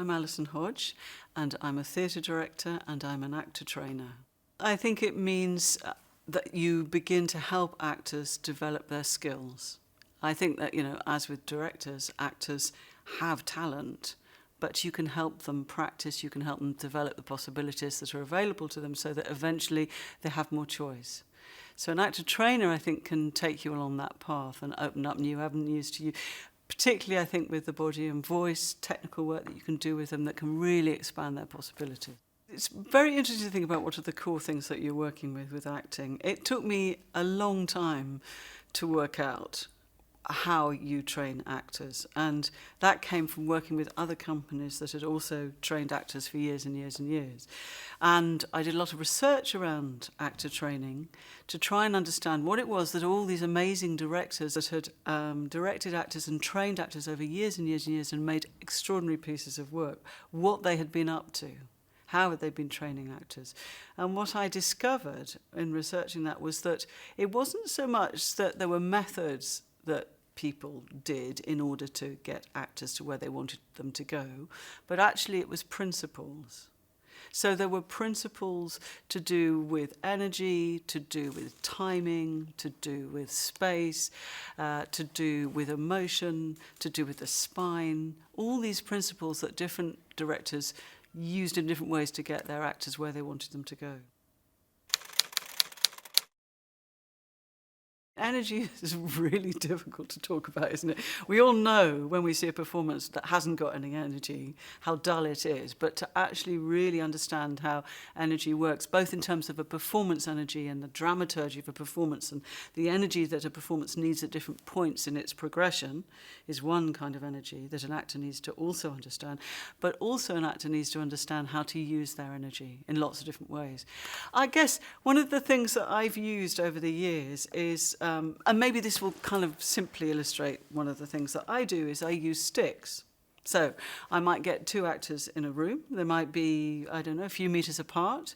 I'm Alison Hodge, and I'm a theatre director and I'm an actor trainer. I think it means that you begin to help actors develop their skills. I think that, as with directors, actors have talent, but you can help them practice, you can help them develop the possibilities that are available to them so that eventually they have more choice. So an actor trainer, I think, can take you along that path and open up new avenues to you. Particularly, I think, with the body and voice, technical work that you can do with them that can really expand their possibilities. It's very interesting to think about what are the core things that you're working with acting. It took me a long time to work out how you train actors, and that came from working with other companies that had also trained actors for years and years and years. And I did a lot of research around actor training to try and understand what it was that all these amazing directors that had directed actors and trained actors over years and years and years and made extraordinary pieces of work, what they had been up to. How had they been training actors? And what I discovered in researching that was that it wasn't so much that there were methods that people did in order to get actors to where they wanted them to go, but actually it was principles. So there were principles to do with energy, to do with timing, to do with space, to do with emotion, to do with the spine, all these principles that different directors used in different ways to get their actors where they wanted them to go. Energy is really difficult to talk about, isn't it? We all know when we see a performance that hasn't got any energy, how dull it is. But to actually really understand how energy works, both in terms of a performance energy and the dramaturgy of a performance and the energy that a performance needs at different points in its progression is one kind of energy that an actor needs to also understand. But also an actor needs to understand how to use their energy in lots of different ways. I guess one of the things that I've used over the years is and maybe this will kind of simply illustrate one of the things that I do, is I use sticks. So I might get two actors in a room. They might be, I don't know, a few meters apart.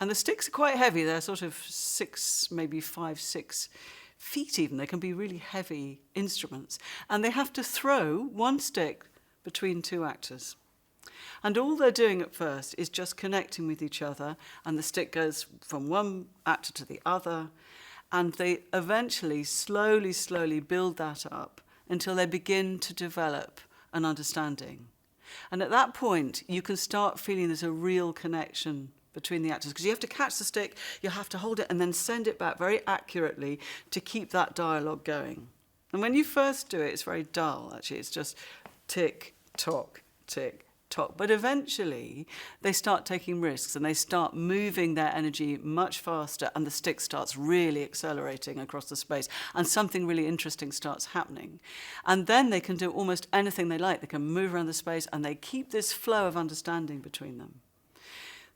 And the sticks are quite heavy. They're sort of 6, maybe 5, 6 feet even. They can be really heavy instruments. And they have to throw one stick between two actors. And all they're doing at first is just connecting with each other. And the stick goes from one actor to the other. And they eventually, slowly build that up until they begin to develop an understanding. And at that point, you can start feeling there's a real connection between the actors, because you have to catch the stick, you have to hold it, and then send it back very accurately to keep that dialogue going. And when you first do it, it's very dull, actually. It's just tick, tock, tick, tock. But eventually they start taking risks and they start moving their energy much faster, and the stick starts really accelerating across the space and something really interesting starts happening. And then they can do almost anything they like. They can move around the space and they keep this flow of understanding between them.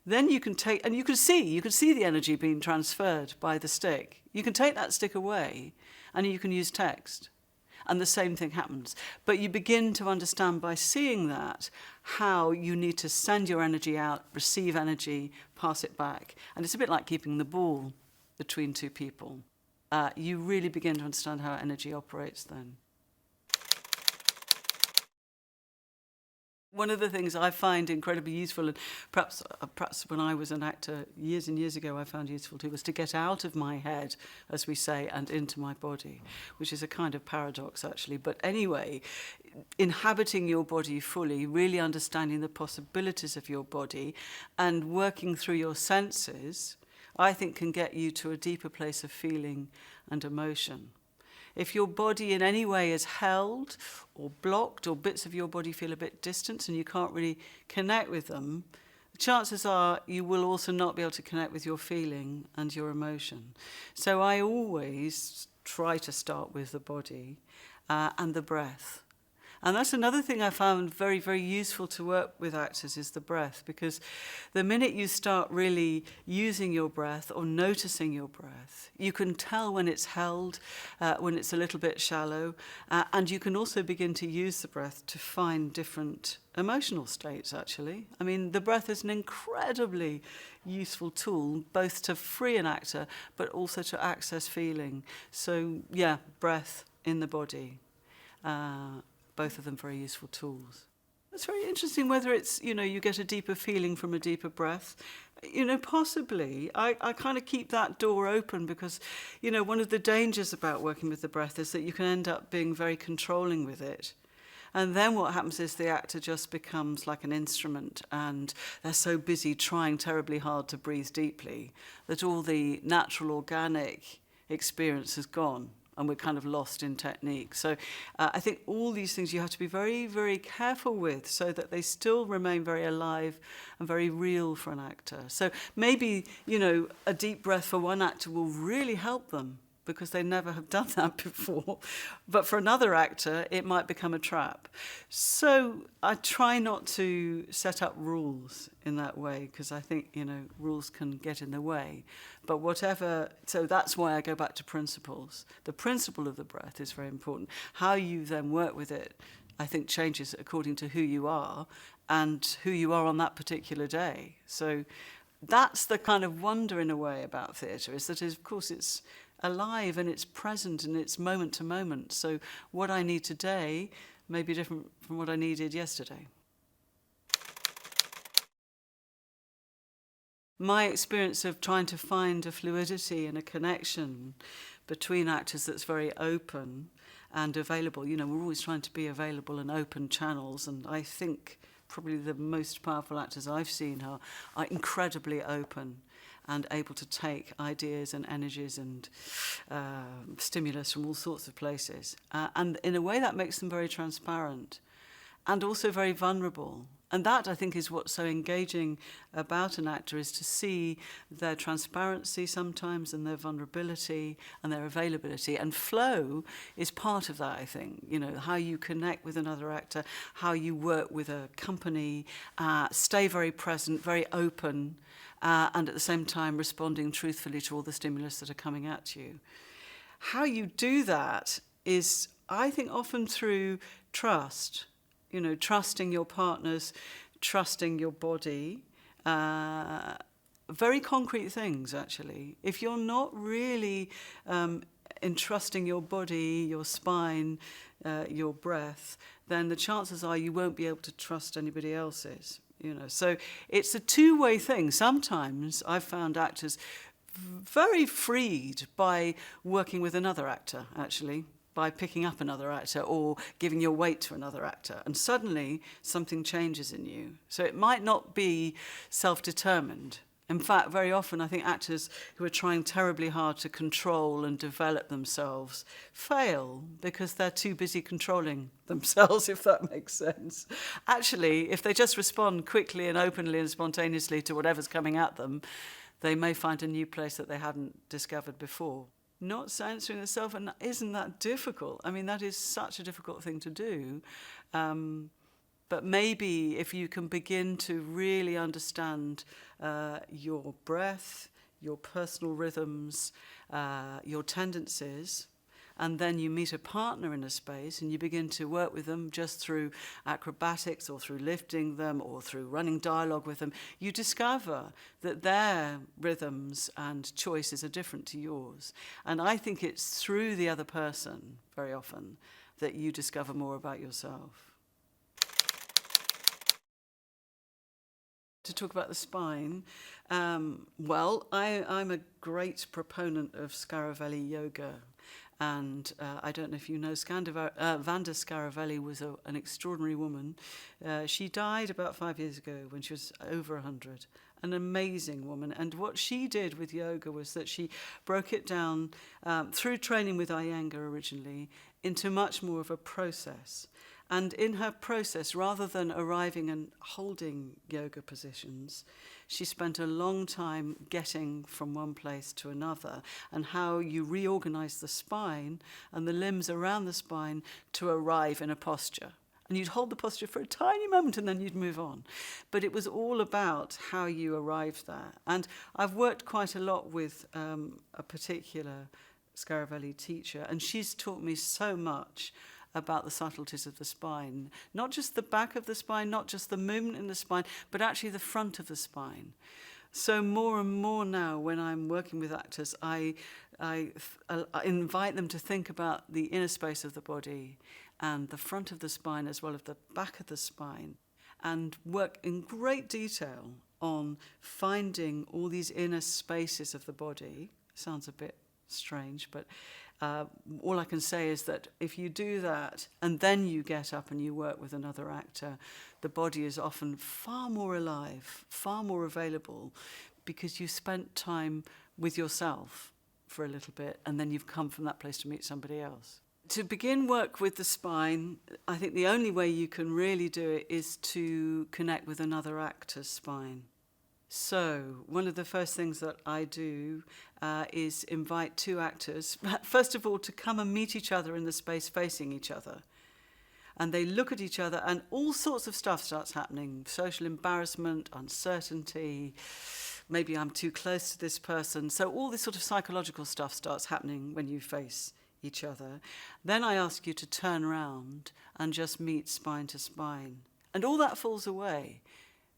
Then you can take, and you can see the energy being transferred by the stick. You can take that stick away and you can use text. And the same thing happens. But you begin to understand by seeing that how you need to send your energy out, receive energy, pass it back. And it's a bit like keeping the ball between two people. You really begin to understand how energy operates then. One of the things I find incredibly useful, and perhaps when I was an actor years and years ago I found useful too, was to get out of my head, as we say, and into my body, which is a kind of paradox actually. But anyway, inhabiting your body fully, really understanding the possibilities of your body and working through your senses, I think can get you to a deeper place of feeling and emotion. If your body in any way is held or blocked, or bits of your body feel a bit distant and you can't really connect with them, the chances are you will also not be able to connect with your feeling and your emotion. So I always try to start with the body and the breath. And that's another thing I found very, very useful to work with actors, is the breath, because the minute you start really using your breath or noticing your breath, you can tell when it's held, when it's a little bit shallow, and you can also begin to use the breath to find different emotional states, actually. I mean, the breath is an incredibly useful tool, both to free an actor, but also to access feeling. So, yeah, breath in the body. Both of them very useful tools. It's very interesting whether it's, you get a deeper feeling from a deeper breath. Possibly. I kind of keep that door open because, one of the dangers about working with the breath is that you can end up being very controlling with it. And then what happens is the actor just becomes like an instrument, and they're so busy trying terribly hard to breathe deeply that all the natural, organic experience is gone. And we're kind of lost in technique. So I think all these things you have to be very, very careful with so that they still remain very alive and very real for an actor. So maybe, a deep breath for one actor will really help them because they never have done that before. But for another actor, it might become a trap. So I try not to set up rules in that way because I think, rules can get in the way. But so that's why I go back to principles. The principle of the breath is very important. How you then work with it, I think, changes according to who you are and who you are on that particular day. So that's the kind of wonder in a way about theatre, is that, of course, it's alive and it's present and it's moment to moment. So what I need today may be different from what I needed yesterday. My experience of trying to find a fluidity and a connection between actors that's very open and available. We're always trying to be available and open channels, and I think probably the most powerful actors I've seen are incredibly open and able to take ideas and energies and stimulus from all sorts of places. And in a way that makes them very transparent and also very vulnerable. And that, I think, is what's so engaging about an actor, is to see their transparency sometimes and their vulnerability and their availability. And flow is part of that, I think. How you connect with another actor, how you work with a company, stay very present, very open, and at the same time responding truthfully to all the stimulus that are coming at you. How you do that is, I think, often through trust. Trusting your partners, trusting your body, very concrete things, actually. If you're not really entrusting your body, your spine, your breath, then the chances are you won't be able to trust anybody else's. So it's a two-way thing. Sometimes I've found actors very freed by working with another actor, actually, by picking up another actor or giving your weight to another actor. And suddenly something changes in you. So it might not be self-determined. In fact, very often I think actors who are trying terribly hard to control and develop themselves fail because they're too busy controlling themselves, if that makes sense. Actually, if they just respond quickly and openly and spontaneously to whatever's coming at them, they may find a new place that they hadn't discovered before. Not censoring themselves, and isn't that difficult? I mean, that is such a difficult thing to do. But maybe if you can begin to really understand your breath, your personal rhythms, your tendencies, and then you meet a partner in a space and you begin to work with them just through acrobatics or through lifting them or through running dialogue with them, you discover that their rhythms and choices are different to yours. And I think it's through the other person, very often, that you discover more about yourself. To talk about the spine, I'm a great proponent of Scaravelli yoga. And I don't know if you know, Vanda Scaravelli was an extraordinary woman. She died about 5 years ago when she was over 100. An amazing woman. And what she did with yoga was that she broke it down through training with Iyengar originally into much more of a process. And in her process, rather than arriving and holding yoga positions, she spent a long time getting from one place to another, and how you reorganize the spine and the limbs around the spine to arrive in a posture. And you'd hold the posture for a tiny moment and then you'd move on. But it was all about how you arrived there. And I've worked quite a lot with a particular Scaravelli teacher, and she's taught me so much about the subtleties of the spine. Not just the back of the spine, not just the movement in the spine, but actually the front of the spine. So more and more now, when I'm working with actors, I invite them to think about the inner space of the body and the front of the spine as well as the back of the spine. and work in great detail on finding all these inner spaces of the body. Sounds a bit strange, but all I can say is that if you do that and then you get up and you work with another actor, the body is often far more alive, far more available, because you spent time with yourself for a little bit and then you've come from that place to meet somebody else. To begin work with the spine, I think the only way you can really do it is to connect with another actor's spine. So one of the first things that I do is invite two actors, first of all, to come and meet each other in the space facing each other. And they look at each other and all sorts of stuff starts happening. Social embarrassment, uncertainty, maybe I'm too close to this person. So all this sort of psychological stuff starts happening when you face each other. Then I ask you to turn around and just meet spine to spine. And all that falls away,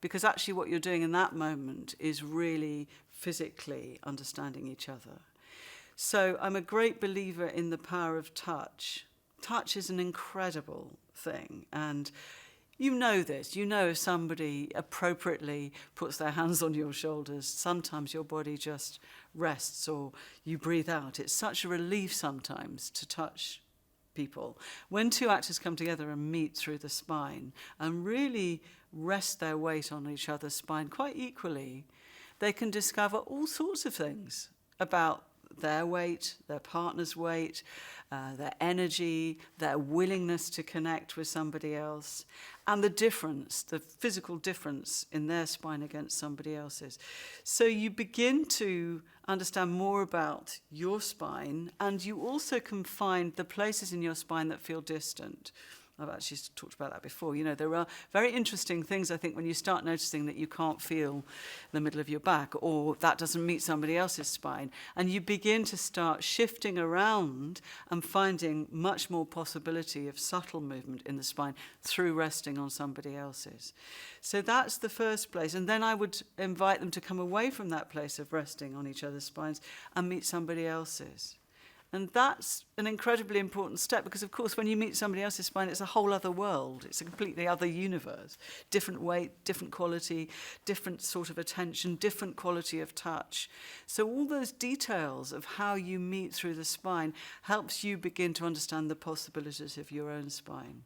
because actually what you're doing in that moment is really physically understanding each other. So I'm a great believer in the power of touch. Touch is an incredible thing, and you know this. You know if somebody appropriately puts their hands on your shoulders, sometimes your body just rests or you breathe out. It's such a relief sometimes to touch people. When two actors come together and meet through the spine and really rest their weight on each other's spine quite equally, they can discover all sorts of things about their weight, their partner's weight, their energy, their willingness to connect with somebody else, and the difference, the physical difference in their spine against somebody else's. So you begin to understand more about your spine, and you also can find the places in your spine that feel distant. I've actually talked about that before. You know, there are very interesting things, I think, when you start noticing that you can't feel the middle of your back, or that doesn't meet somebody else's spine. And you begin to start shifting around and finding much more possibility of subtle movement in the spine through resting on somebody else's. So that's the first place. And then I would invite them to come away from that place of resting on each other's spines and meet somebody else's. And that's an incredibly important step because, of course, when you meet somebody else's spine, it's a whole other world. It's a completely other universe. Different weight, different quality, different sort of attention, different quality of touch. So all those details of how you meet through the spine helps you begin to understand the possibilities of your own spine.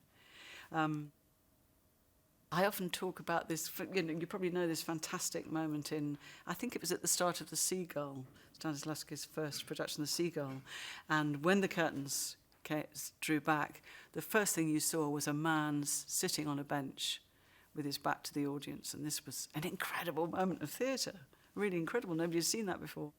I often talk about this, you probably know this fantastic moment in, I think it was at the start of The Seagull, Stanislavski's first production, The Seagull. And when the curtains drew back, the first thing you saw was a man sitting on a bench with his back to the audience. And this was an incredible moment of theatre, really incredible. Nobody had seen that before.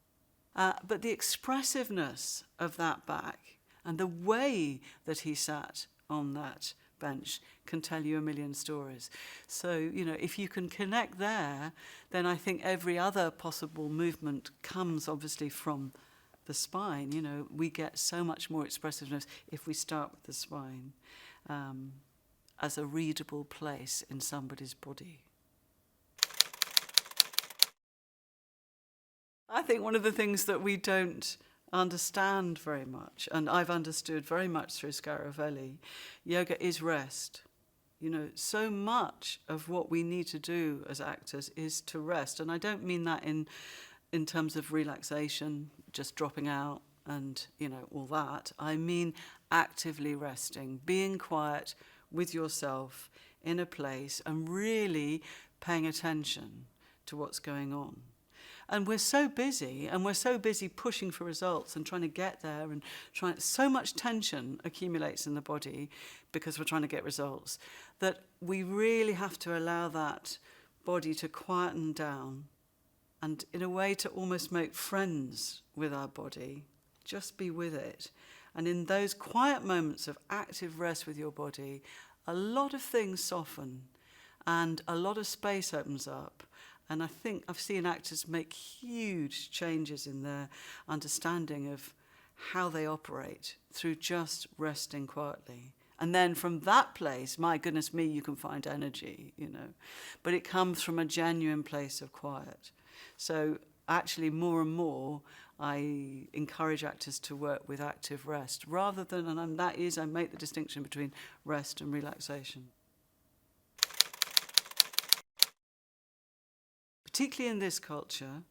But the expressiveness of that back and the way that he sat on that bench can tell you a million stories. So, you know, if you can connect there, then I think every other possible movement comes obviously from the spine. You know, we get so much more expressiveness if we start with the spine as a readable place in somebody's body. I think one of the things that we don't understand very much, and I've understood very much through Scaravelli, yoga is rest. You know, so much of what we need to do as actors is to rest. And I don't mean that in terms of relaxation, just dropping out and, you know, all that. I mean actively resting, being quiet with yourself in a place and really paying attention to what's going on. And we're so busy pushing for results and trying to get there and so much tension accumulates in the body because we're trying to get results that we really have to allow that body to quieten down and in a way to almost make friends with our body, just be with it. And in those quiet moments of active rest with your body, a lot of things soften and a lot of space opens up. And I think I've seen actors make huge changes in their understanding of how they operate through just resting quietly. And then from that place, my goodness me, you can find energy, you know. But it comes from a genuine place of quiet. So actually more and more, I encourage actors to work with active rest rather than, and that is, I make the distinction between rest and relaxation. particularly in this culture,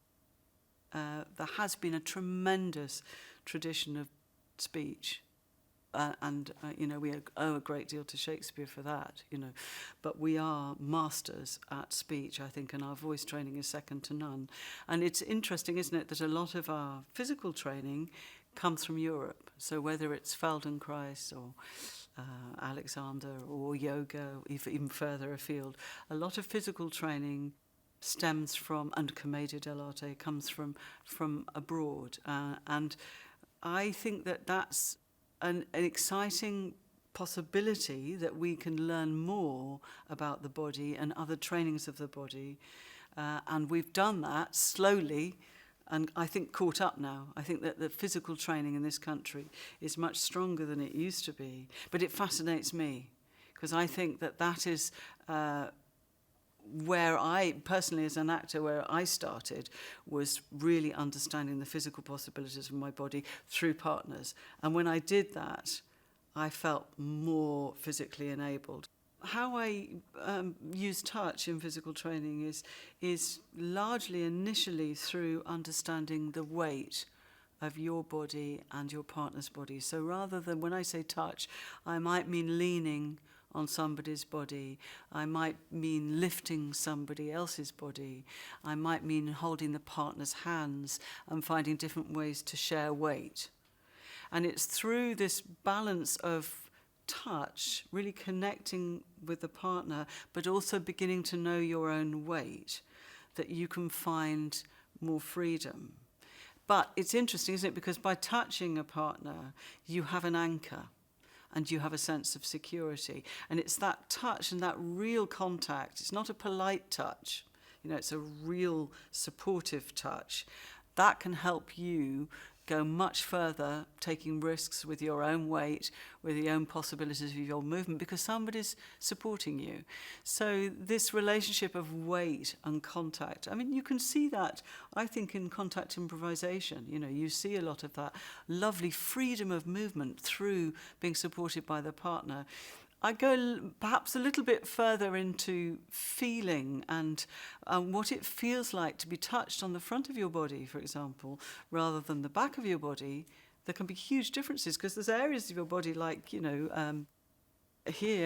there has been a tremendous tradition of speech. We owe a great deal to Shakespeare for that, But we are masters at speech, I think, and our voice training is second to none. And it's interesting, isn't it, that a lot of our physical training comes from Europe. So whether it's Feldenkrais or Alexander or yoga, even further afield, a lot of physical training stems from, and commedia dell'arte comes from abroad. And I think that that's an exciting possibility that we can learn more about the body and other trainings of the body. And we've done that slowly and I think caught up now. I think that the physical training in this country is much stronger than it used to be. But it fascinates me because I think that is where I, personally as an actor, where I started was really understanding the physical possibilities of my body through partners. And when I did that, I felt more physically enabled. How I use touch in physical training is largely initially through understanding the weight of your body and your partner's body. So rather than, when I say touch, I might mean leaning on somebody's body. I might mean lifting somebody else's body. I might mean holding the partner's hands and finding different ways to share weight. And it's through this balance of touch, really connecting with the partner, but also beginning to know your own weight, that you can find more freedom. But it's interesting, isn't it? Because by touching a partner, you have an anchor and you have a sense of security. And it's that touch and that real contact. It's not a polite touch. It's a real supportive touch. That can help you go much further, taking risks with your own weight, with your own possibilities of your movement, because somebody's supporting you. So this relationship of weight and contact, I mean, you can see that, I think, in contact improvisation. You see a lot of that lovely freedom of movement through being supported by the partner. I go perhaps a little bit further into feeling and what it feels like to be touched on the front of your body, for example, rather than the back of your body. There can be huge differences because there's areas of your body like, here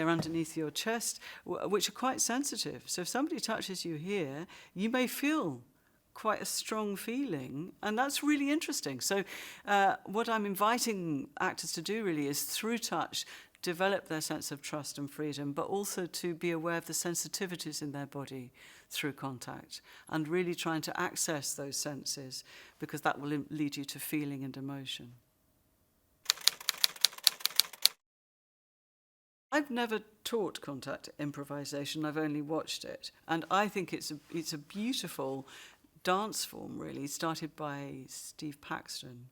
underneath your chest, which are quite sensitive. So if somebody touches you here, you may feel quite a strong feeling, and that's really interesting. So what I'm inviting actors to do really is, through touch, develop their sense of trust and freedom, but also to be aware of the sensitivities in their body through contact and really trying to access those senses, because that will lead you to feeling and emotion. I've never taught contact improvisation, I've only watched it. And I think it's a beautiful dance form, really, started by Steve Paxton.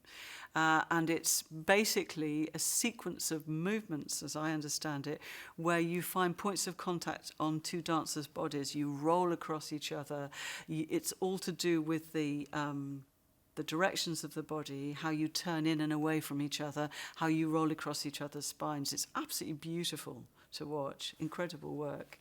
And it's basically a sequence of movements, as I understand it, where you find points of contact on two dancers' bodies. You roll across each other. It's all to do with the directions of the body, how you turn in and away from each other, how you roll across each other's spines. It's absolutely beautiful to watch. Incredible work.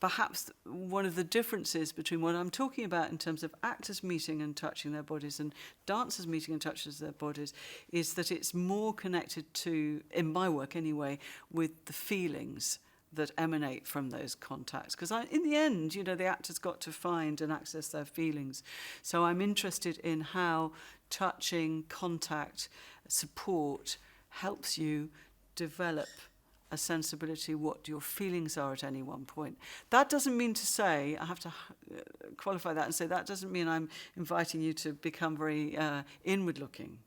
Perhaps one of the differences between what I'm talking about in terms of actors meeting and touching their bodies and dancers meeting and touching their bodies is that it's more connected to, in my work anyway, with the feelings that emanate from those contacts. Because in the end, the actor's got to find and access their feelings. So I'm interested in how touching, contact, support helps you develop a sensibility what your feelings are at any one point. That doesn't mean to say, I have to qualify that and say, that doesn't mean I'm inviting you to become very inward looking.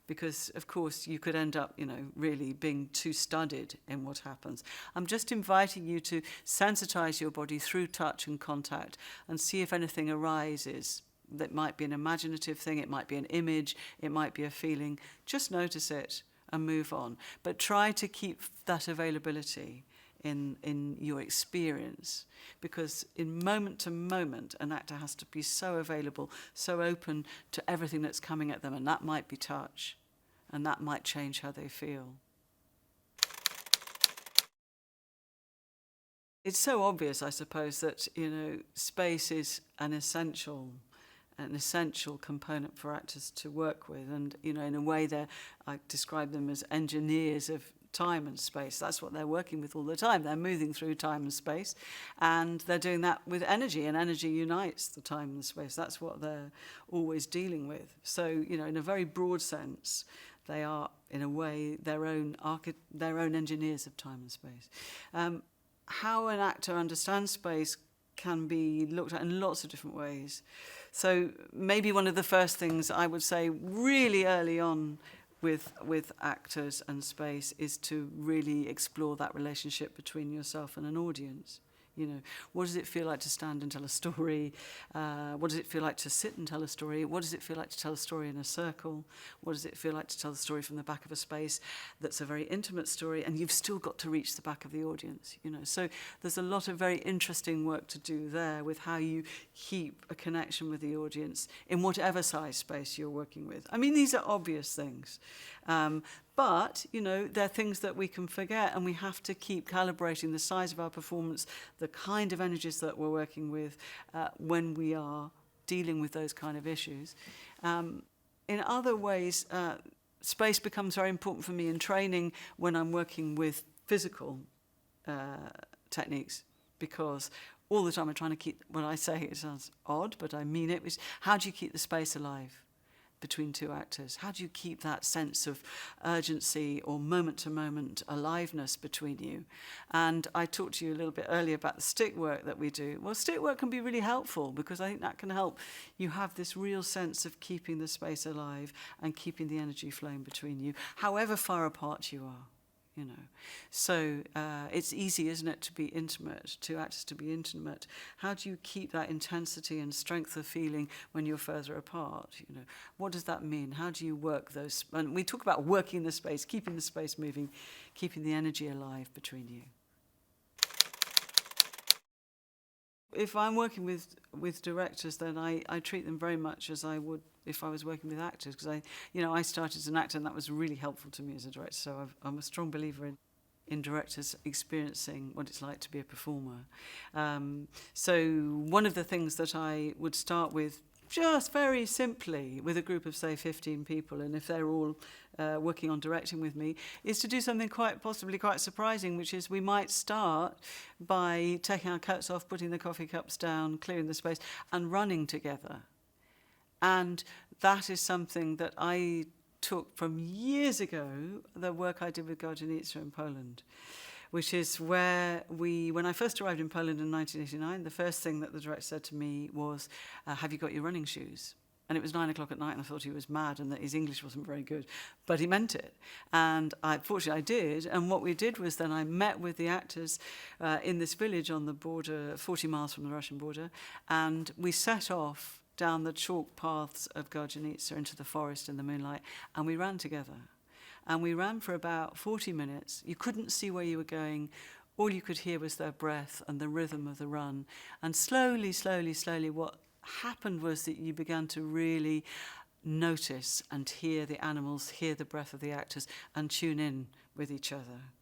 Because, of course, you could end up, really being too studied in what happens. I'm just inviting you to sensitize your body through touch and contact and see if anything arises. That might be an imaginative thing, it might be an image, it might be a feeling. Just notice it and move on. But try to keep that availability in your experience, because in moment to moment, an actor has to be so available, so open to everything that's coming at them, and that might be touch, and that might change how they feel. It's so obvious, I suppose, that, space is an essential component for actors to work with. And, in a way, I describe them as engineers of time and space. That's what they're working with all the time. They're moving through time and space, and they're doing that with energy, and energy unites the time and the space. That's what they're always dealing with. So, in a very broad sense, they are, in a way, their own engineers of time and space. How an actor understands space can be looked at in lots of different ways. So maybe one of the first things I would say really early on with actors and space is to really explore that relationship between yourself and an audience. What does it feel like to stand and tell a story? What does it feel like to sit and tell a story? What does it feel like to tell a story in a circle? What does it feel like to tell the story from the back of a space that's a very intimate story, and you've still got to reach the back of the audience? So there's a lot of very interesting work to do there with how you keep a connection with the audience in whatever size space you're working with. I mean, these are obvious things. But, they're things that we can forget, and we have to keep calibrating the size of our performance, the kind of energies that we're working with when we are dealing with those kind of issues. In other ways, space becomes very important for me in training when I'm working with physical techniques, because all the time I'm trying to keep, when I say it sounds odd, but I mean it, is how do you keep the space alive between two actors? How do you keep that sense of urgency or moment-to-moment aliveness between you? And I talked to you a little bit earlier about the stick work that we do. Well, stick work can be really helpful, because I think that can help you have this real sense of keeping the space alive and keeping the energy flowing between you, however far apart you are. So it's easy, isn't it, to be intimate, to actors to be intimate. How do you keep that intensity and strength of feeling when you're further apart? What does that mean? How do you work those? And we talk about working the space, keeping the space moving, keeping the energy alive between you. If I'm working with directors, then I treat them very much as I would if I was working with actors, because I started as an actor, and that was really helpful to me as a director. So I'm a strong believer in directors experiencing what it's like to be a performer. So one of the things that I would start with, just very simply, with a group of, say, 15 people, and if they're all working on directing with me, is to do something possibly quite surprising, which is we might start by taking our coats off, putting the coffee cups down, clearing the space, and running together. And that is something that I took from years ago, the work I did with Gardzinica in Poland, which is where when I first arrived in Poland in 1989, the first thing that the director said to me was, have you got your running shoes? And it was 9 o'clock at night, and I thought he was mad and that his English wasn't very good. But he meant it. And fortunately I did. And what we did was then I met with the actors in this village on the border, 40 miles from the Russian border, and we set off down the chalk paths of Gardzinica into the forest in the moonlight, and we ran together. And we ran for about 40 minutes. You couldn't see where you were going. All you could hear was their breath and the rhythm of the run. And slowly, what happened was that you began to really notice and hear the animals, hear the breath of the actors, and tune in with each other.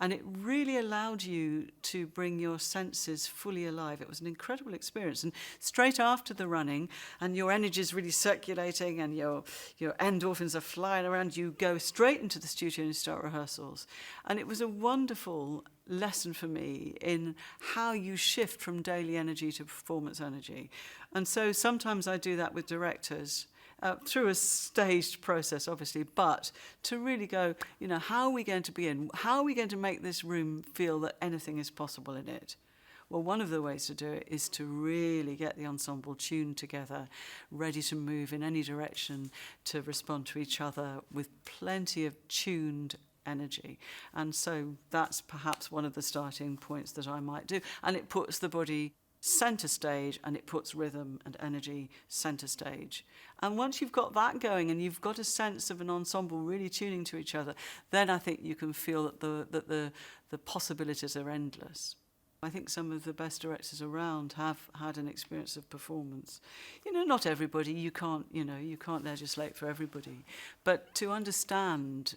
And it really allowed you to bring your senses fully alive. It was an incredible experience. And straight after the running, and your energy is really circulating, and your endorphins are flying around, you go straight into the studio and start rehearsals. And it was a wonderful lesson for me in how you shift from daily energy to performance energy. And so sometimes I do that with directors, through a staged process, obviously, but to really go, how are we going to be in? How are we going to make this room feel that anything is possible in it? Well, one of the ways to do it is to really get the ensemble tuned together, ready to move in any direction, to respond to each other with plenty of tuned energy. And so that's perhaps one of the starting points that I might do. And it puts the body center stage, and it puts rhythm and energy center stage. And once you've got that going and you've got a sense of an ensemble really tuning to each other, then I think you can feel that the possibilities are endless. I think some of the best directors around have had an experience of performance. Not everybody, you can't legislate for everybody, but to understand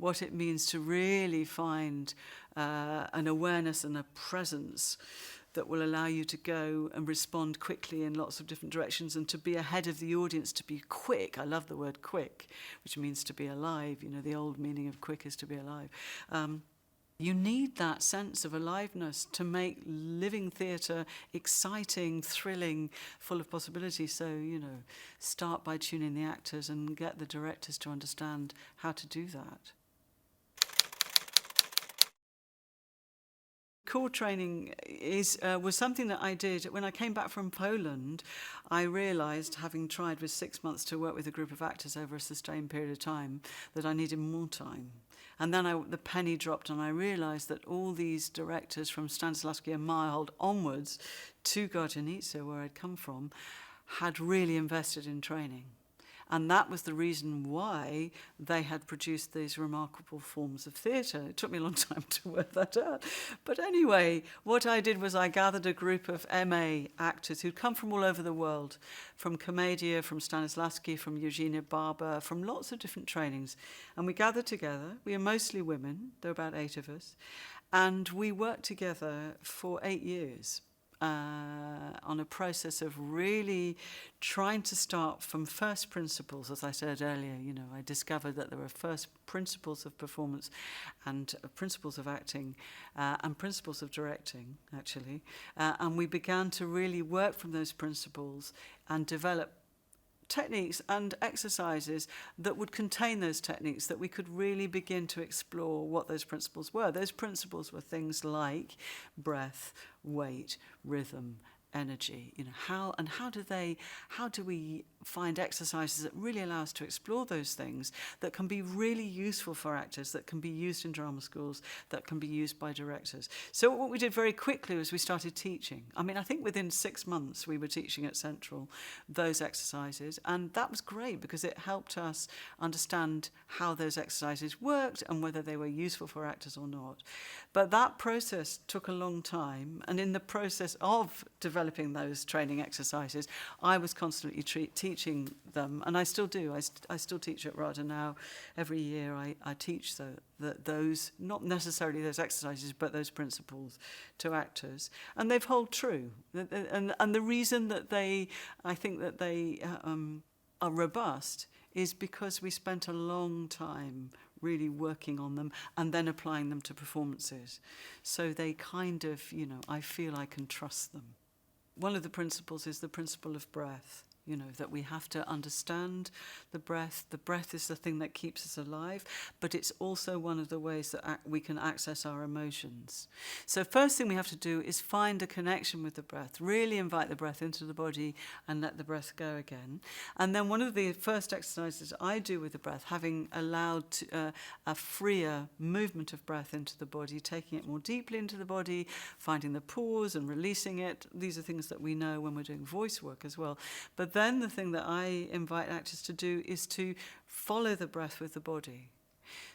what it means to really find an awareness and a presence that will allow you to go and respond quickly in lots of different directions and to be ahead of the audience, to be quick. I love the word quick, which means to be alive. You know, the old meaning of quick is to be alive. You need that sense of aliveness to make living theatre exciting, thrilling, full of possibility. So, you know, start by tuning the actors and get the directors to understand how to do that. Core training was something that I did when I came back from Poland. I realised, having tried with 6 months to work with a group of actors over a sustained period of time, that I needed more time. And then the penny dropped, and I realised that all these directors from Stanislavski and Meyerhold onwards to Gardzienice, where I'd come from, had really invested in training. And that was the reason why they had produced these remarkable forms of theatre. It took me a long time to work that out. But anyway, what I did was I gathered a group of MA actors who'd come from all over the world, from Komedia, from Stanislavski, from Eugenia Barber, from lots of different trainings. And we gathered together. We are mostly women. There were about 8 of us. And we worked together for 8 years. On a process of really trying to start from first principles. As I said earlier, you know, I discovered that there were first principles of performance and principles of acting and principles of directing, actually. And we began to really work from those principles and develop techniques and exercises that would contain those techniques, that we could really begin to explore what those principles were. Those principles were things like breath, weight, rhythm, energy. You know, how do we find exercises that really allow us to explore those things that can be really useful for actors, that can be used in drama schools, that can be used by directors. So what we did very quickly was we started teaching. I mean, I think within 6 months we were teaching at Central those exercises, and that was great because it helped us understand how those exercises worked and whether they were useful for actors or not. But that process took a long time, and in the process of developing those training exercises, I was constantly teaching them, and I still do. I still teach at RADA now. Every year I teach those, not necessarily those exercises, but those principles to actors, and they hold true. And the reason that I think that they are robust is because we spent a long time really working on them and then applying them to performances. So they kind of, you know, I feel I can trust them. One of the principles is the principle of breath. You know, that we have to understand the breath. The breath is the thing that keeps us alive, but it's also one of the ways that we can access our emotions. So first thing we have to do is find a connection with the breath, really invite the breath into the body and let the breath go again. And then one of the first exercises I do with the breath, having allowed a freer movement of breath into the body, taking it more deeply into the body, finding the pause and releasing it. These are things that we know when we're doing voice work as well. But then the thing that I invite actors to do is to follow the breath with the body.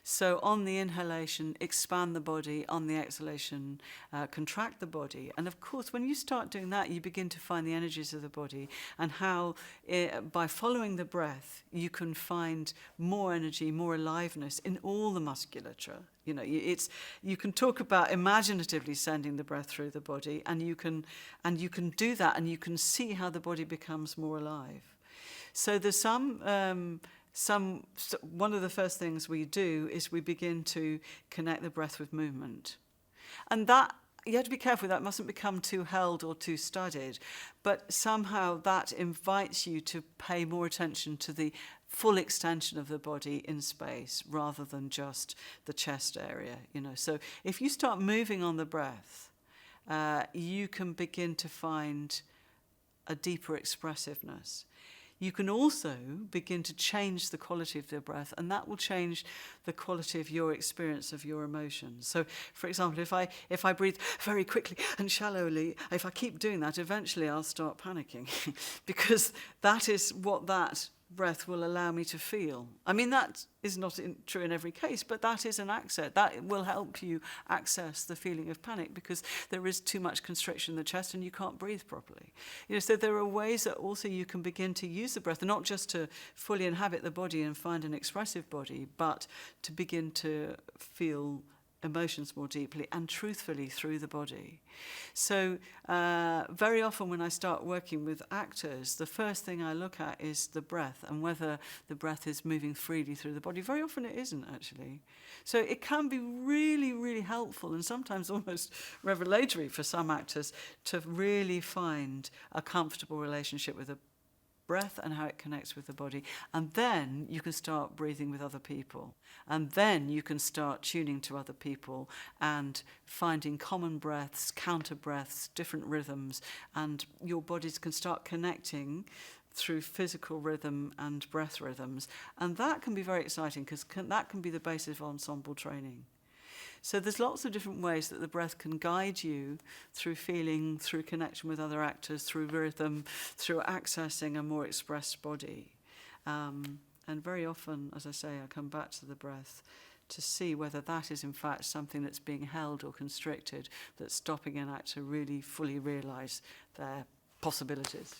So on the inhalation, expand the body. On the exhalation, contract the body. And of course, when you start doing that, you begin to find the energies of the body and how, by following the breath, you can find more energy, more aliveness in all the musculature. You know, you can talk about imaginatively sending the breath through the body, and you can do that, and you can see how the body becomes more alive. So there's one of the first things we do is we begin to connect the breath with movement. And that, you have to be careful, that mustn't become too held or too studied, but somehow that invites you to pay more attention to the full extension of the body in space rather than just the chest area, you know. So if you start moving on the breath, you can begin to find a deeper expressiveness. You can also begin to change the quality of the breath, and that will change the quality of your experience of your emotions. So, for example, if I breathe very quickly and shallowly, if I keep doing that, eventually I'll start panicking because that is what that breath will allow me to feel. I mean, that is not true in every case, but that is an access. That will help you access the feeling of panic because there is too much constriction in the chest and you can't breathe properly. So there are ways that also you can begin to use the breath, not just to fully inhabit the body and find an expressive body, but to begin to feel emotions more deeply and truthfully through the body. So very often when I start working with actors, the first thing I look at is the breath and whether the breath is moving freely through the body. Very often it isn't, actually. So it can be really, really helpful and sometimes almost revelatory for some actors to really find a comfortable relationship with the breath and how it connects with the body. And then you can start breathing with other people. And then you can start tuning to other people and finding common breaths, counter breaths, different rhythms. And your bodies can start connecting through physical rhythm and breath rhythms. And that can be very exciting because that can be the basis of ensemble training. So there's lots of different ways that the breath can guide you through feeling, through connection with other actors, through rhythm, through accessing a more expressed body. And very often, as I say, I come back to the breath to see whether that is in fact something that's being held or constricted, that's stopping an actor really fully realise their possibilities.